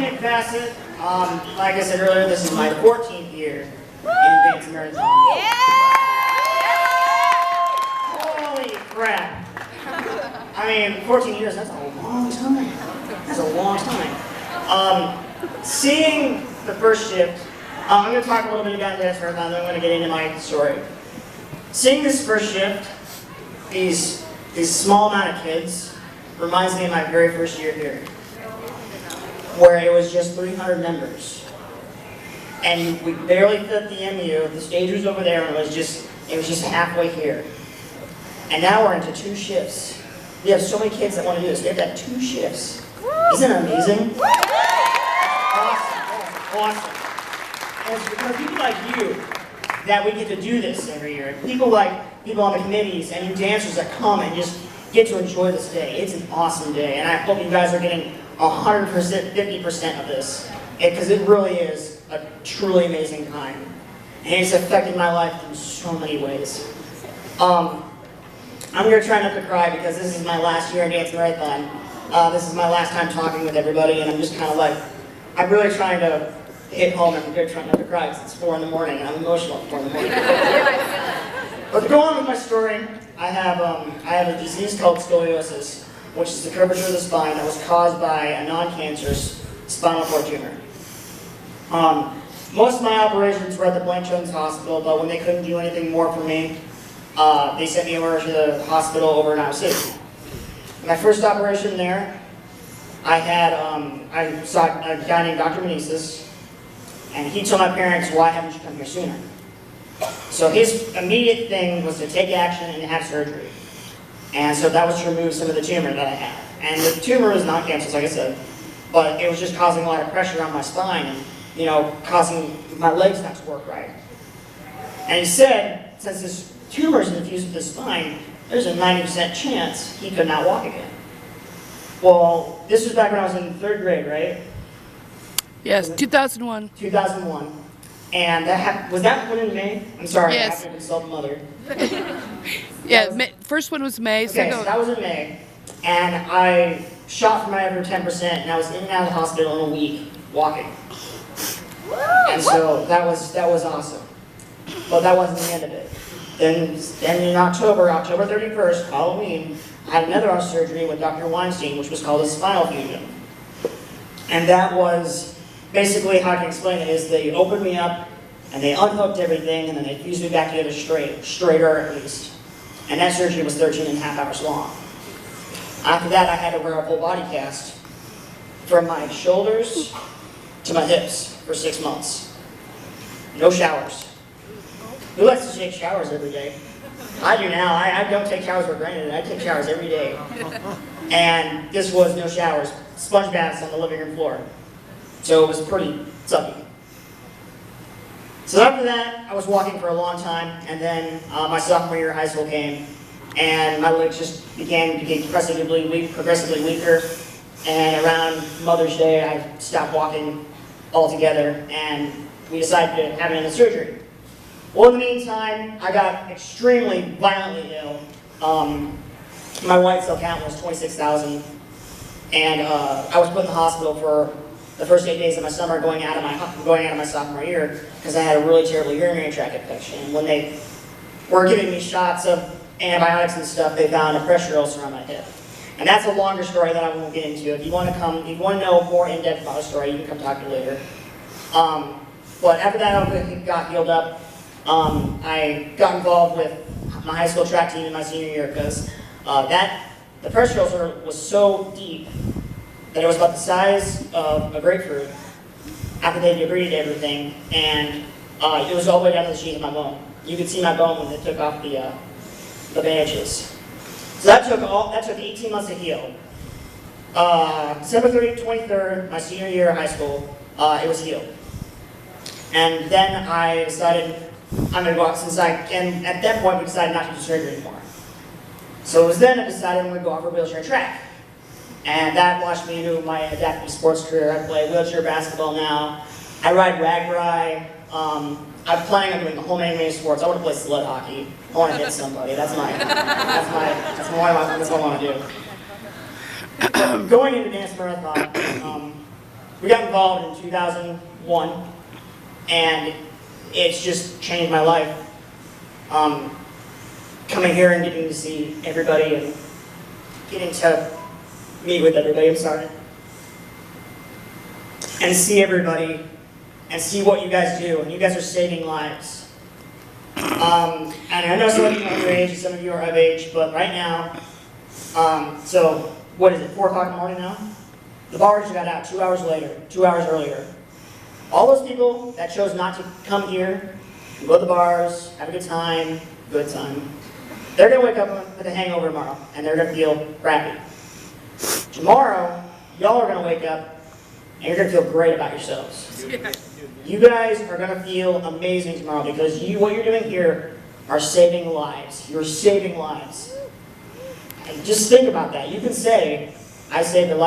name is Bassett. Like I said earlier, this is my 14th year in advanced marathon. Yeah! Holy crap! I mean, 14 years, that's a long time. That's a long time. Seeing the first shift, I'm going to talk a little bit about advanced marathon, then I'm going to get into my story. Seeing this first shift, these small amount of kids, reminds me of my very first year here, where it was just 300 members. And we barely fit the MU, the stage was over there, and it was just halfway here. And now we're into 2 shifts. We have so many kids that want to do this. We have to have 2 shifts. Isn't it amazing? Awesome. And it's because people like you that we get to do this every year. People like people on the committees and you dancers that come and just get to enjoy this day. It's an awesome day, and I hope you guys are getting 100%, 50% of this, because it really is a truly amazing time. And it's affected my life in so many ways. I'm going to try not to cry because this is my last year in Dance Marathon. This is my last time talking with everybody, and I'm just kind of like, I'm really trying to hit home, and I'm going to try not to cry because it's 4 in the morning, and I'm emotional at 4 in the morning. But to go on with my story, I have a disease called scoliosis, which is the curvature of the spine that was caused by a non-cancerous spinal cord tumor. Most of my operations were at the Blank Children's Hospital, but when they couldn't do anything more for me, they sent me over to the hospital over in Iowa City. My first operation there, I saw a guy named Dr. Meneses, and he told my parents, why haven't you come here sooner? So his immediate thing was to take action and have surgery. And so that was to remove some of the tumor that I had. And the tumor was not cancerous, like I said, but it was just causing a lot of pressure on my spine and, you know, causing my legs not to work right. And he said, since this tumor is infused with the spine, there's a 90% chance he could not walk again. Well, this was back when I was in 3rd grade, right? Yes, 2001. 2001. And was that one in May? I'm sorry, yes. I have to consult mother. Yeah, first one was May. Okay, so that was in May. And I shot for my over 10%, and I was in and out of the hospital in a week, walking. And so that was awesome. But that wasn't the end of it. Then in October 31st, Halloween, I had another surgery with Dr. Weinstein, which was called a spinal fusion. And that was, basically how I can explain it is they opened me up, and they unhooked everything, and then they fused me back together straighter at least. And that surgery was 13 and a half hours long. After that, I had to wear a full body cast from my shoulders to my hips for 6 months. No showers. Who likes to take showers every day? I do now. I don't take showers for granted. I take showers every day. And this was no showers. Sponge baths on the living room floor. So it was pretty sucky. So after that, I was walking for a long time, and then my sophomore year of high school came, and my legs just became progressively weaker, and around Mother's Day, I stopped walking altogether, and we decided to have another surgery. Well, in the meantime, I got extremely violently ill. My white cell count was 26,000, and I was put in the hospital for the first 8 days of my summer, going out of my sophomore year, because I had a really terrible urinary tract infection. And when they were giving me shots of antibiotics and stuff, they found a pressure ulcer on my hip. And that's a longer story that I won't get into. If you want to know more in depth about the story, you can come talk to me later. But after that, I got healed up. I got involved with my high school track team in my senior year because the pressure ulcer was so deep that it was about the size of a grapefruit after they debrided everything, and it was all the way down to the sheath of my bone. You could see my bone when they took off the bandages. So that took 18 months to heal. December 23rd, my senior year of high school, it was healed. And then I decided I'm going to go out and at that point we decided not to do surgery anymore. So it was then I decided I'm going to go off for wheelchair track. And that launched me into my adaptive sports career. I play wheelchair basketball now. I ride ragbri. I'm planning on doing the whole main sports. I want to play sled hockey. I want to hit somebody. That's what I want to do. Going into dance marathon, we got involved in 2001, and it's just changed my life. Coming here and getting to see everybody and getting to meet with everybody, I'm sorry. And see everybody and see what you guys do, and you guys are saving lives. And I know some of you are underage and some of you are of age, but right now, so what is it, 4 o'clock in the morning now? The bars got out 2 hours later, 2 hours earlier. All those people that chose not to come here, go to the bars, have a good time, they're going to wake up with a hangover tomorrow, and they're going to feel crappy. Tomorrow, y'all are going to wake up, and you're going to feel great about yourselves. You guys are going to feel amazing tomorrow because what you're doing here are saving lives. You're saving lives. And just think about that. You can say, I saved a life.